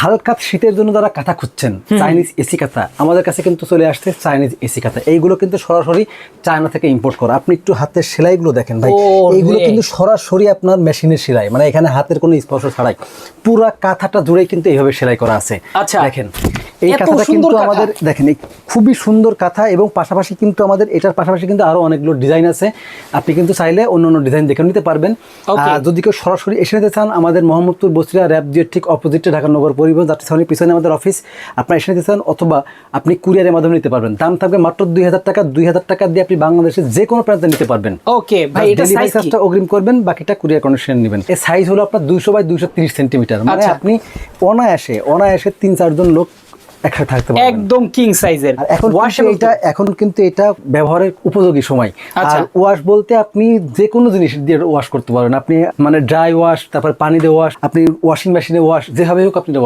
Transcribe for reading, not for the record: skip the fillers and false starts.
হালকা শীতের জন্য যারা কাঁথা খুঁজছেন, চাইনিজ এসি কাঁথা, আমাদের কাছে কিন্তু চলে আসছে চাইনিজ এসি কাঁথা। এইগুলো কিন্তু সরাসরি চায়না থেকে ইম্পোর্ট করা। আপনি একটু হাতের সেলাইগুলো দেখেন ভাই, এইগুলো কিন্তু সরাসরি আপনার মেশিনের সেলাই, মানে এখানে হাতের কোনো স্পর্শ ছাড়াই পুরা কাঁথাটা জুড়েই কিন্তু এইভাবে সেলাই করা আছে। আচ্ছা, দেখেন এই কাঁথাটা কিন্তু আমাদের দেখেন খুবই সুন্দর কাঁথা, এবং পাশাপাশি কিন্তু আমাদের এটার পাশাপাশি কিন্তু আরো অনেকগুলো ডিজাইন আছে। আপনি কিন্তু চাইলে অন্য অন্য ডিজাইন দেখে নিতে পারবেন। যদি কেউ সরাসরি এসে নিতে চান, আমাদের মোহাম্মদপুর বসিরা র্যাব জিওর ঠিক অপোজিটে ঢাকা নগর পরিবহন যাত্রী ছাউনির পিছনে আমাদের অফিস। আপনারা এসে নিতে চান, অথবা আপনি কুরিয়ারের মাধ্যমে নিতে পারবেন। দাম থাকবে মাত্র 2000 টাকা। 2000 টাকা দিয়ে আপনি বাংলাদেশের যে কোনো প্রান্তে নিতে পারবেন। ওকে ভাই, এটা ডেলিভারি চার্জটা অগ্রিম করবেন, বাকিটা কুরিয়ার কন্ডিশন নেবেন। এর সাইজ হলো আপনার 200 বাই 230 সেন্টিমিটার, মানে আপনি অনায়াসে 3-4 জন লোক একসাথে থাকতে পারবেন, একদম কিং সাইজের। এখন কিন্তু এটা ব্যবহারের উপযোগী সময়। আর ওয়াশ বলতে আপনি যে কোনো জিনিস দিয়ে ওয়াশ করতে পারবেন। আপনি মানে ড্রাই ওয়াশ, তারপর পানি দিয়ে ওয়াশ, আপনি ওয়াশিং মেশিনে ওয়াশ, যেভাবে হোক আপনি ওয়াশ